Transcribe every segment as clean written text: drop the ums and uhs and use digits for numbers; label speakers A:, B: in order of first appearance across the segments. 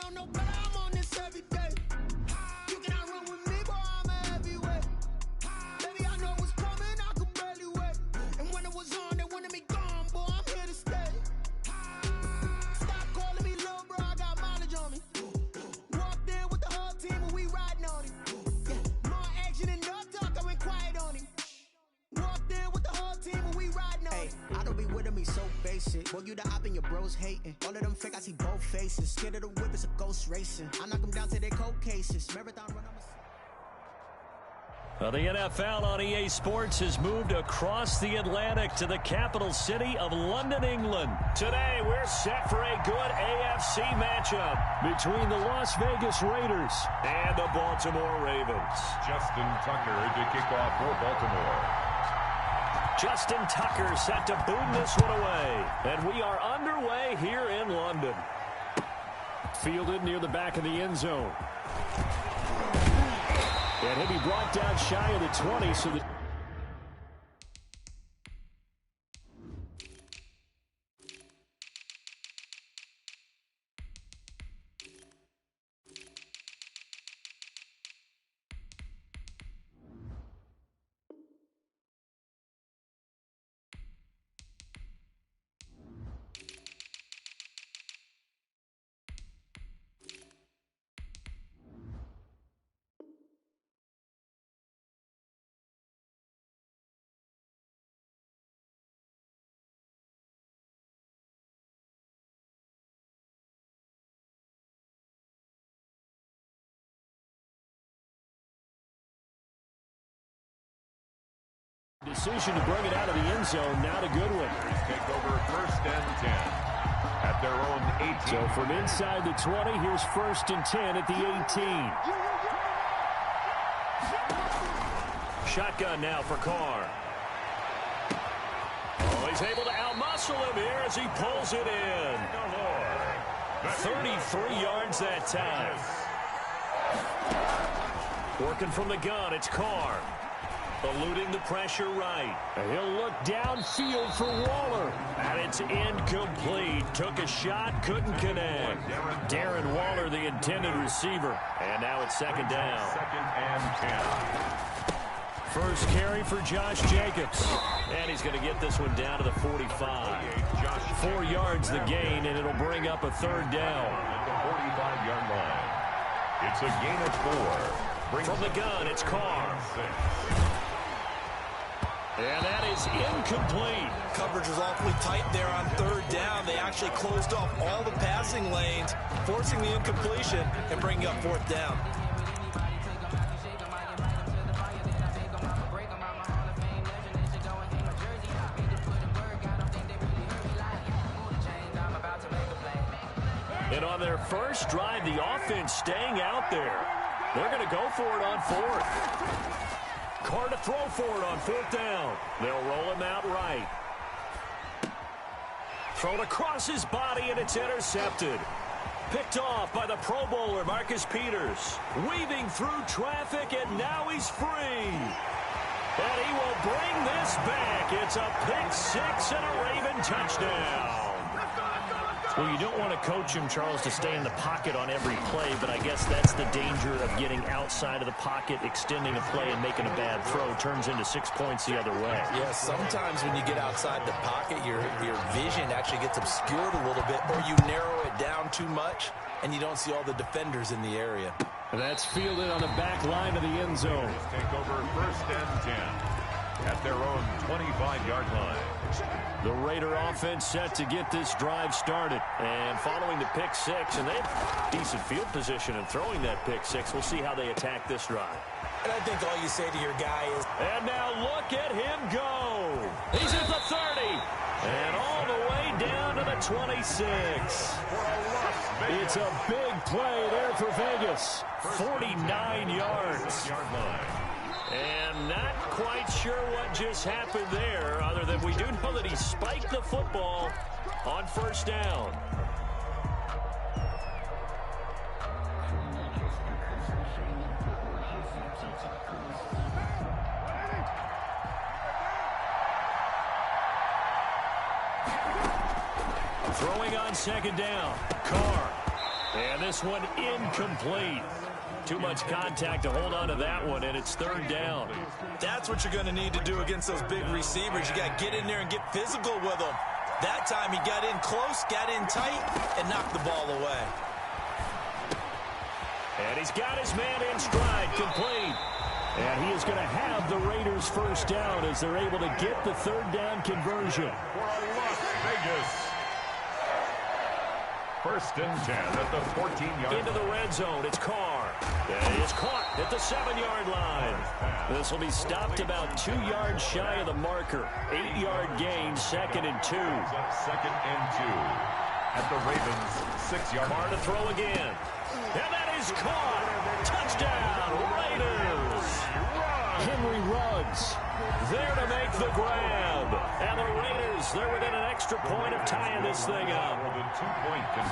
A: don't know, but I'm on this every day. You cannot run with me, boy, I'm a heavyweight. Baby, I know what's coming, I could barely wait. And when it was on, they wanted me gone, boy, I'm here to stay. Stop calling me little bro, I got mileage on me. Walked in with the whole team and we riding on him. Yeah, more action and no talk, I went quiet on him. Walked in with the whole team and we riding on him.
B: I don't be with him, he's so basic. Boy, you the op and your bros hating. All of them fake, I see both faces. Scared of the whip, it's a ghost racing. I knock them down to their cold cases. Marathon run,
C: Well, the NFL on EA Sports has moved across the Atlantic to the capital city of London, England. Today, we're set for a good AFC matchup between the Las Vegas Raiders and the Baltimore Ravens.
D: Justin Tucker to kick off for Baltimore.
C: Justin Tucker set to boom this one away. And we are underway here in London. Fielded near the back of the end zone. And he'll be brought down shy of the 20, so the decision to bring it out of the end zone, not a good one.
D: Take over 1st and 10 at their own 18.
C: So from inside the 20, here's 1st and 10 at the 18. Shotgun now for Carr. Oh, he's able to outmuscle him here as he pulls it in. 33 yards that time. Working from the gun, it's Carr. Eluding the pressure right. And he'll look downfield for Waller. And it's incomplete. Took a shot, couldn't connect. Darren Waller, the intended receiver. And now it's 2nd down.
D: 2nd and 10.
C: First carry for Josh Jacobs. And he's going to get this one down to the 45. 4 yards the gain, and it'll bring up a 3rd down.
D: At the 45-yard line. It's a gain of 4.
C: From the gun, it's Carr. And that is incomplete.
E: Coverage was awfully tight there on 3rd down. They actually closed off all the passing lanes, forcing the incompletion and bringing up 4th down. And on their first drive, the offense staying out there. They're going to go for it on 4th. Carr to throw for it on 4th down. They'll roll him out right. Thrown across his body, and it's intercepted. Picked off by the Pro Bowler, Marcus Peters. Weaving through traffic, and now he's free. And he will bring this back. It's a pick 6 and a Raven touchdown.
F: Well, you don't want to coach him, Charles, to stay in the pocket on every play, but I guess that's the danger of getting outside of the pocket, extending a play, and making a bad throw. Turns into 6 points the other way.
E: Yeah, sometimes when you get outside the pocket, your vision actually gets obscured a little bit, or you narrow it down too much, and you don't see all the defenders in the area.
C: And that's fielded on the back line of the end zone.
D: Take over 1st and 10 at their own 25-yard line.
C: The Raider offense set to get this drive started. And following the pick 6, and they have decent field position and throwing that pick 6. We'll see how they attack this drive.
E: And I think all you say to your guy is...
C: And now look at him go. He's at the 30. And all the way down to the 26. It's a big play there for Vegas. 49 yards. And not quite sure what just happened there, other than we do know that he spiked the football on 1st down. Throwing on 2nd down. Carr.
F: And this one incomplete. Too much contact to hold on to that one, and it's third down.
G: That's what you're going to need to do against those big receivers. You got to get in there and get physical with them. That time he got in close, got in tight, and knocked the ball away.
F: And he's got his man in stride, complete. And he is going to have the Raiders first down as they're able to get the third down conversion.
D: For Las Vegas. First and 10 at the 14-yard
F: into the red zone. It's Carr. And it's caught at the 7-yard line. This will be stopped about 2 yards shy of the marker. 8-yard gain, 2nd and 2.
D: Second and 2 at the Ravens 6-yard line.
F: Carr to throw again. And that is caught. Touchdown, Raiders. Henry Ruggs there to make the grab. And the Raiders, they're within an extra point of tying this thing up.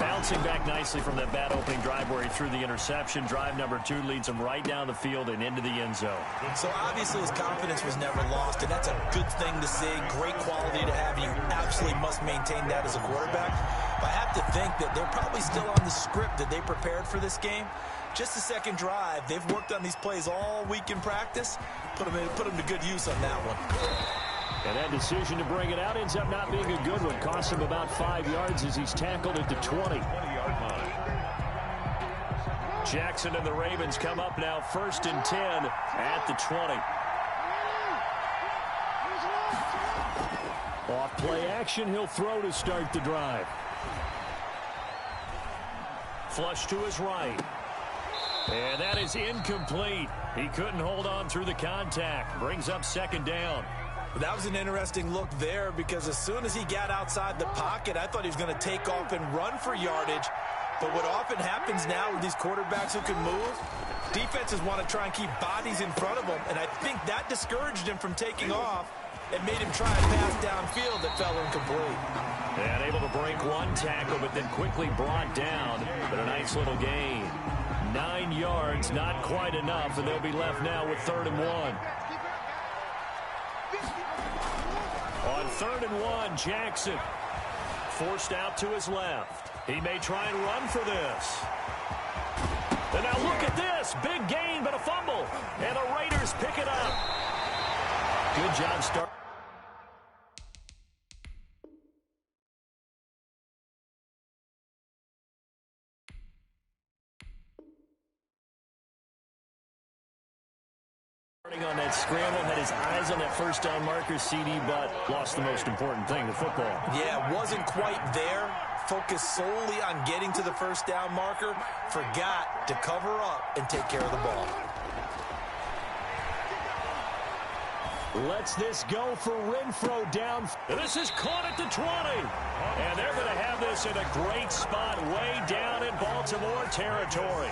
F: Bouncing back nicely from that bad opening drive where he threw the interception. Drive number 2 leads him right down the field and into the end zone.
G: So obviously his confidence was never lost, and that's a good thing to see. Great quality to have, and you absolutely must maintain that as a quarterback. But I have to think that they're probably still on the script that they prepared for this game. Just the second drive. They've worked on these plays all week in practice. Put them to good use on that one.
F: And that decision to bring it out ends up not being a good one. Cost him about 5 yards as he's tackled at the 20.
D: 20-yard line.
F: Jackson and the Ravens come up now 1st and 10 at the 20. Off play action, he'll throw to start the drive. Flush to his right. And that is incomplete. He couldn't hold on through the contact. Brings up 2nd down.
G: That was an interesting look there because as soon as he got outside the pocket, I thought he was going to take off and run for yardage. But what often happens now with these quarterbacks who can move, defenses want to try and keep bodies in front of them. And I think that discouraged him from taking off and made him try a pass downfield that fell incomplete.
F: And able to break one tackle, but then quickly brought down. But a nice little gain. 9 yards, not quite enough, and they'll be left now with 3rd and 1. On 3rd and 1, Jackson forced out to his left. He may try and run for this. And now look at this. Big gain, but a fumble. And the Raiders pick it up. Good job starting on that scramble, had his eyes on that first down marker, CD, but lost the most important thing, the football.
G: Yeah, wasn't quite there. Focused solely on getting to the first down marker. Forgot to cover up and take care of the ball.
F: Lets this go for Renfro down. This is caught at the 20. And they're going to have this in a great spot way down in Baltimore territory.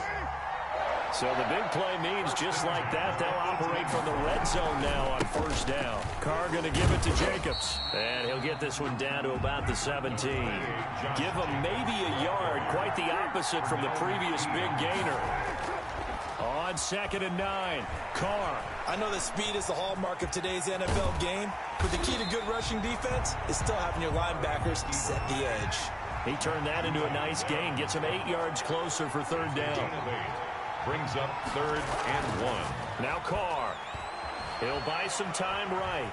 F: So the big play means just like that, they'll operate from the red zone now on 1st down. Carr going to give it to Jacobs. And he'll get this one down to about the 17. Give him maybe a yard, quite the opposite from the previous big gainer. On 2nd and 9, Carr.
G: I know that speed is the hallmark of today's NFL game, but the key to good rushing defense is still having your linebackers set the edge.
F: He turned that into a nice gain, gets him 8 yards closer for 3rd down.
D: Brings up 3rd and 1.
F: Now Carr. He'll buy some time right.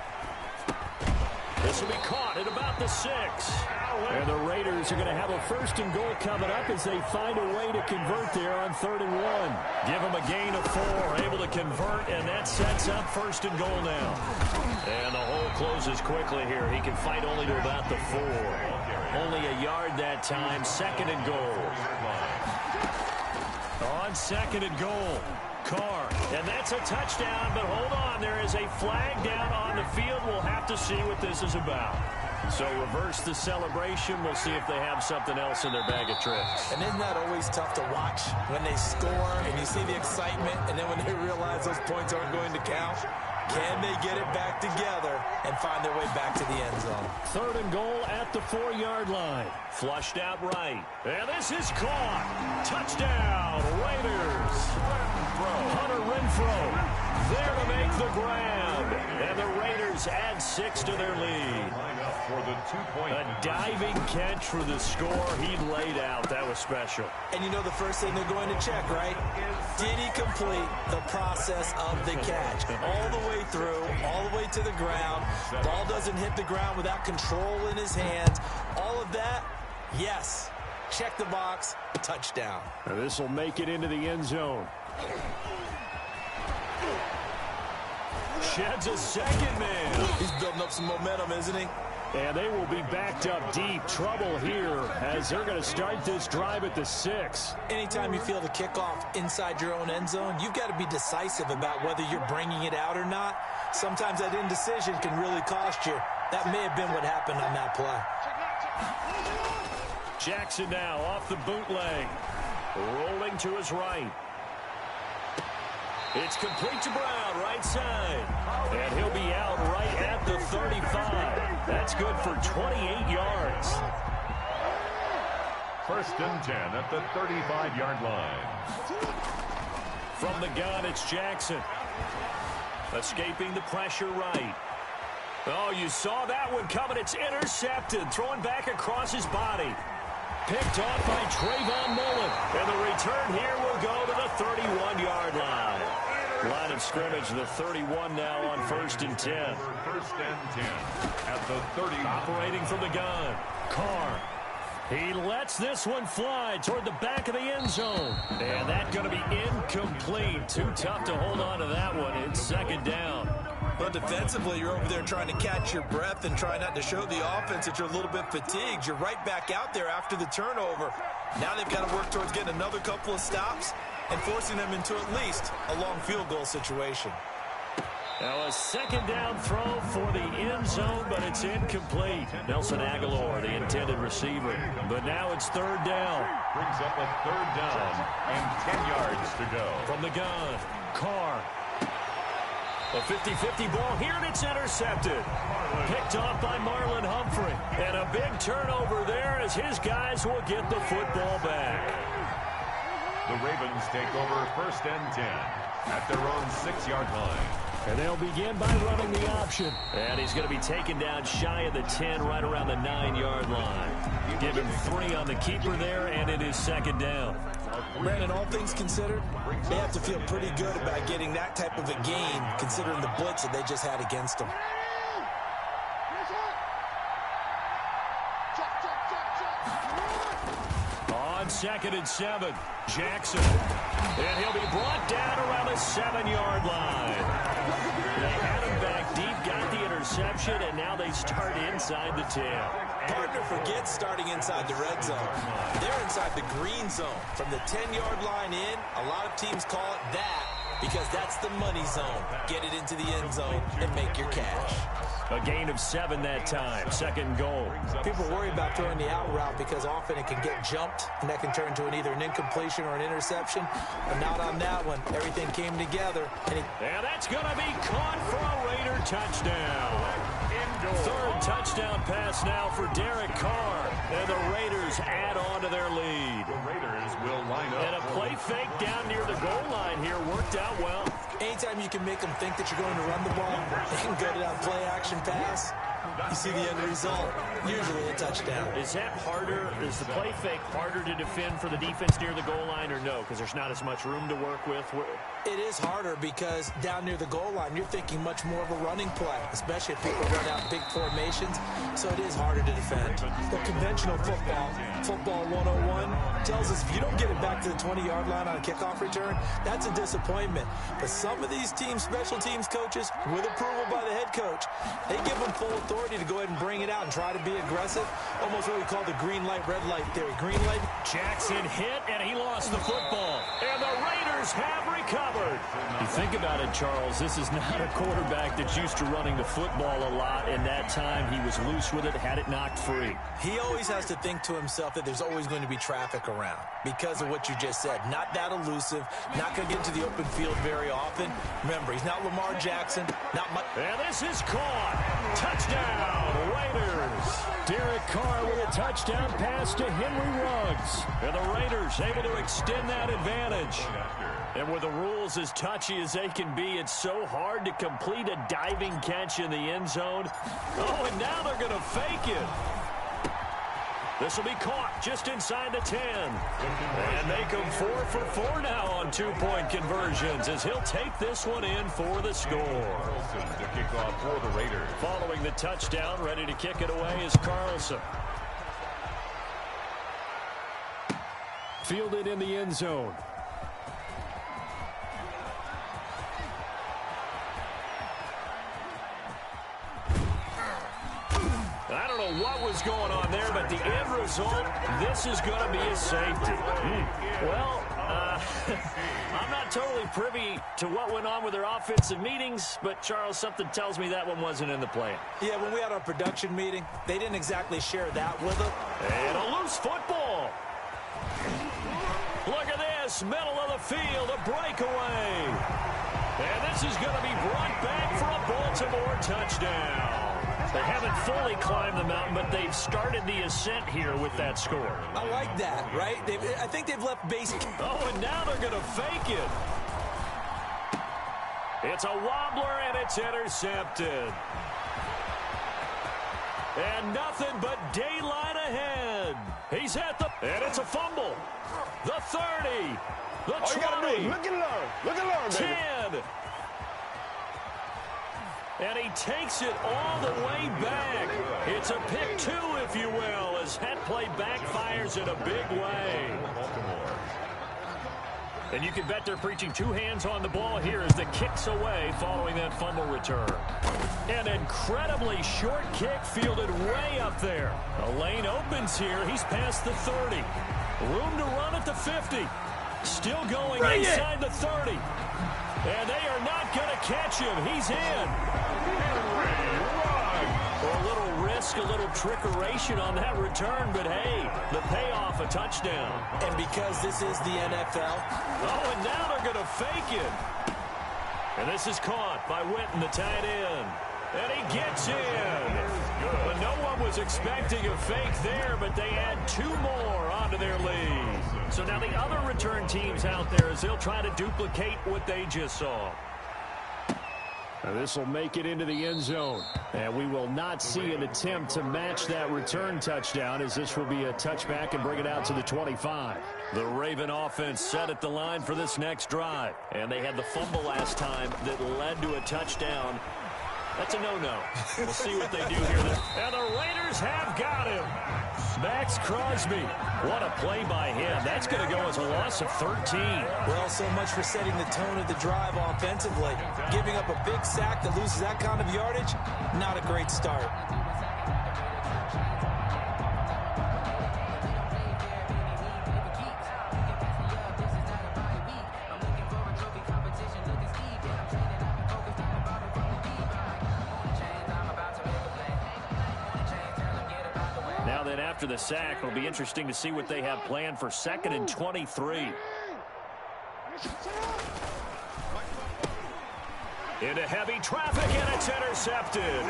F: This will be caught at about the 6. And the Raiders are going to have a 1st and goal coming up as they find a way to convert there on 3rd and 1. Give them a gain of 4, able to convert, and that sets up 1st and goal now. And the hole closes quickly here. He can fight only to about the 4. Only a yard that time, 2nd and goal. On 2nd and goal, Carr. And that's a touchdown, but hold on. There is a flag down on the field. We'll have to see what this is about. So reverse the celebration. We'll see if they have something else in their bag of tricks.
G: And isn't that always tough to watch when they score and you see the excitement, and then when they realize those points aren't going to count? Can they get it back together and find their way back to the end zone?
F: 3rd and goal at the 4-yard line.
E: Flushed out right. And this is caught. Touchdown, Raiders. Hunter Renfrow there to make the grab. And the Raiders add 6 to their lead. A diving catch for the score he laid out. That was special.
G: And you know the first thing they're going to check, right? Did he complete the process of the catch? All the way through, all the way to the ground. Ball doesn't hit the ground without control in his hands. All of that, yes. Check the box, touchdown.
F: This will make it into the end zone.
E: Sheds a second man.
G: He's building up some momentum, isn't he?
F: And they will be backed up deep. Trouble here as they're going to start this drive at the 6.
G: Anytime you feel the kickoff inside your own end zone, you've got to be decisive about whether you're bringing it out or not. Sometimes that indecision can really cost you. That may have been what happened on that play.
F: Jackson now off the bootleg.
E: Rolling to his right. It's complete to Brown, right side. And he'll be out right at the 35. That's good for 28 yards.
D: 1st and 10 at the 35-yard line.
E: From the gun, it's Jackson. Escaping the pressure right. Oh, you saw that one coming. It's intercepted. Throwing back across his body. Picked off by Trayvon Mullen. And the return here will go to the 31-yard line. Line of scrimmage, the 31 now on 1st and 10.
D: 1st and 10 at the 30.
E: Operating from the gun. Carr.
F: He lets this one fly toward the back of the end zone.
E: And that's going to be incomplete. Too tough to hold on to that one. It's 2nd down.
G: But defensively, you're over there trying to catch your breath and try not to show the offense that you're a little bit fatigued. You're right back out there after the turnover. Now they've got to work towards getting another couple of stops and forcing them into at least a long field goal situation.
E: Now a 2nd down throw for the end zone, but it's incomplete. Nelson Aguilar, the intended receiver. But now it's 3rd down.
D: Brings up a 3rd down and 10 yards to go.
E: From the gun, Carr. A 50-50 ball here, and it's intercepted. Picked off by Marlon Humphrey. And a big turnover there as his guys will get the football back.
D: The Ravens take over 1st and 10 at their own 6-yard line.
F: And they'll begin by running the option.
E: And he's going to be taken down shy of the 10, right around the 9-yard line. Give him 3 on the keeper there, and it is 2nd down.
G: Brandon, all things considered, they have to feel pretty good about getting that type of a gain, considering the blitz that they just had against them.
E: On 2nd and 7, Jackson. And he'll be brought down around the 7-yard line. They had him back deep, got the interception, and now they start inside the 10.
G: Partner forgets starting inside the red zone. They're inside the green zone. From the 10-yard line in, a lot of teams call it that because that's the money zone. Get it into the end zone and make your cash.
E: A gain of 7 that time. 2nd goal.
G: People worry about throwing the out route because often it can get jumped, and that can turn into either an incompletion or an interception. But not on that one. Everything came together. And
E: that's going to be caught for a Raider touchdown. 3rd touchdown pass now for Derek Carr. And the Raiders add on to their lead.
D: The Raiders will line up.
E: And a play fake down near the goal line here worked out well.
G: Anytime you can make them think that you're going to run the ball, they can go to that play-action pass. You see the end result, usually a touchdown.
F: Is that harder? Is the play fake harder to defend for the defense near the goal line or no? Because there's not as much room to work with?
G: It is harder because down near the goal line, you're thinking much more of a running play, especially if people run out big formations. So it is harder to defend. But conventional football 101, tells us if you don't get it back to the 20-yard line on a kickoff return, that's a disappointment. But some of these teams, special teams coaches, with approval by the head coach, they give them full authority to go ahead and bring it out and try to be aggressive. Almost what we call the green light, red light theory. Green light.
E: Jackson hit, and he lost the football. And the Raiders have recovered.
C: recovered.
F: You think about it, Charles, this is not a quarterback that's used to running the football a lot, and that time he was loose with it, had it knocked free.
G: He always has to think to himself that there's always going to be traffic around because of what you just said. Not that elusive, not going to get into the open field very often. Remember, he's not Lamar Jackson, not much.
C: And this is caught. Touchdown, Raiders.
F: Derek Carr with a touchdown pass to Henry Ruggs.
C: And the Raiders able to extend that advantage. And with the rules as touchy as they can be, it's so hard to complete a diving catch in the end zone. Oh, and now they're going to fake it. This will be caught just inside the 10. And make him 4 for 4 now on two-point conversions as he'll take this one in for the score.
D: To kick off for the Raiders.
C: Following the touchdown, ready to kick it away is Carlson.
F: Fielded in the end zone.
C: I don't know what was going on there, but the end result, this is going to be a safety. Well, I'm not totally privy to what went on with their offensive meetings, but, Charles, something tells me that one wasn't in the plan.
G: Yeah, when we had our production meeting, they didn't exactly share that with them.
C: And a loose football. Look at this, middle of the field, a breakaway. And this is going to be brought back for a Baltimore touchdown. They haven't fully climbed the mountain, but they've started the ascent here with that score.
G: I like that, right? I think they've left base.
C: Oh, and now they're going to fake it. It's a wobbler, and it's intercepted. And nothing but daylight ahead. He's at the... And it's a fumble. The 30. The 20.
H: All you got to do is look and learn. Look and learn, baby.
C: 10. And he takes it all the way back. It's a pick 2, if you will, as that play backfires in a big way. And you can bet they're preaching 2 hands on the ball here as the kick's away following that fumble return. An incredibly short kick fielded way up there. The lane opens here. He's past the 30. Room to run at the 50. Still going inside the 30. And they are not going to catch him. He's in. A little risk, a little trickeration on that return, but hey, the payoff, a touchdown.
G: And because this is the NFL.
C: Oh, and now they're going to fake it. And this is caught by Witten, the tight end. And he gets in. But no one was expecting a fake there, but they add 2 more onto their lead. So now the other return teams out there as they'll try to duplicate what they just saw.
F: Now this will make it into the end zone. And we will not see an attempt to match that return touchdown as this will be a touchback and bring it out to the 25.
C: The Raven offense set at the line for this next drive. And they had the fumble last time that led to a touchdown. That's a no-no. We'll see what they do here. And the Raiders have got him. Max Crosby. What a play by him. That's going to go as a loss of 13.
G: Well, so much for setting the tone of the drive offensively. Giving up a big sack that loses that kind of yardage, not a great start.
C: After the sack, it'll be interesting to see what they have planned for 2nd and 23. Into heavy traffic, and it's intercepted.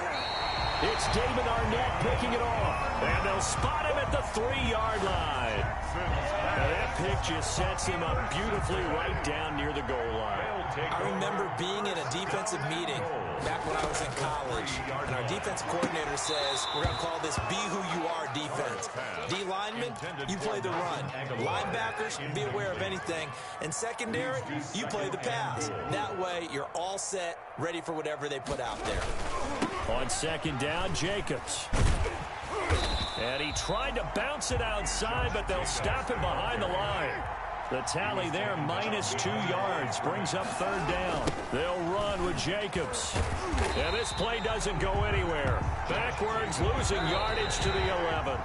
C: It's David Arnett picking it off, and they'll spot him at the 3-yard line. Now that pick just sets him up beautifully right down near the goal line.
G: I remember being in a defensive meeting back when I was in college, and our defensive coordinator says, we're going to call this be who you are defense. D-linemen, you play the run. Linebackers, be aware of anything. And secondary, you play the pass. That way, you're all set, ready for whatever they put out there.
C: On 2nd down, Jacobs. And he tried to bounce it outside, but they'll stop him behind the line. The tally there, -2 yards, brings up 3rd down. They'll run with Jacobs. And this play doesn't go anywhere. Backwards, losing yardage to the 11.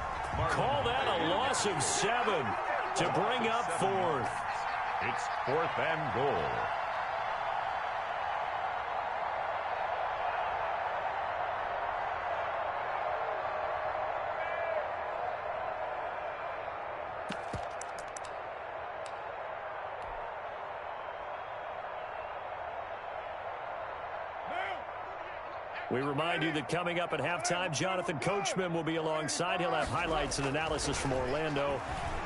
C: Call that a loss of 7 to bring up 4th.
D: It's 4th and goal.
F: We remind you that coming up at halftime, Jonathan Coachman will be alongside. He'll have highlights and analysis from Orlando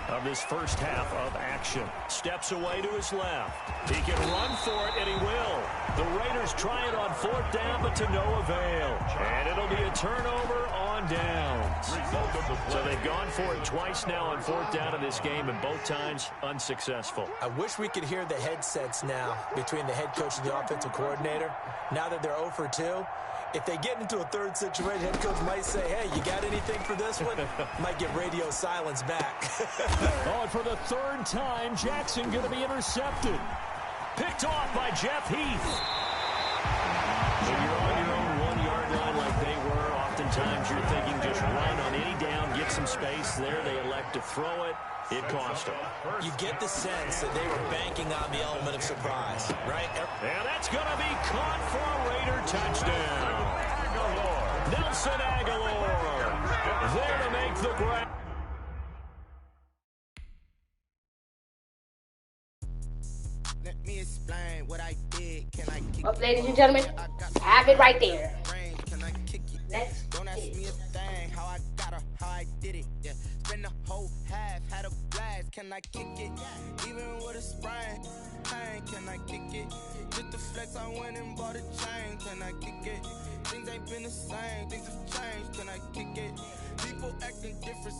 F: of this first half of action. Steps away to his left. He can run for it, and he will. The Raiders try it on fourth down, but to no avail. And it'll be a turnover on downs. So they've gone for it twice now on fourth down in this game, and both times unsuccessful.
G: I wish we could hear the headsets now between the head coach and the offensive coordinator. Now that they're 0 for 2, if they get into a third situation, head coach might say, hey, you got anything for this one? Might get radio silence back.
C: Oh, and for the third time, Jackson going to be intercepted.
F: Picked off by Jeff Heath. When you're on your own 1-yard line like they were, oftentimes you're thinking just run on any down, get some space. There they elect to throw it. It cost them.
G: You get the sense that they were banking on the element of surprise, right?
F: And that's going to be caught for a Raider touchdown. Nelson Aguilar there to make the grab.
A: Let me explain what I did. Can I kick
I: Well, ladies and gentlemen, have it right there.
A: Can I kick it?
I: Let's
A: Don't ask me a thing. How I got her, how I did it. Yeah. Spend the whole half, had a blast. Can I kick it? Even with a sprain, pain. Can I kick it? Just the flex, I went and bought a chain. Can I kick it? Things ain't been the same. Things have changed. Can I kick it? People acting different.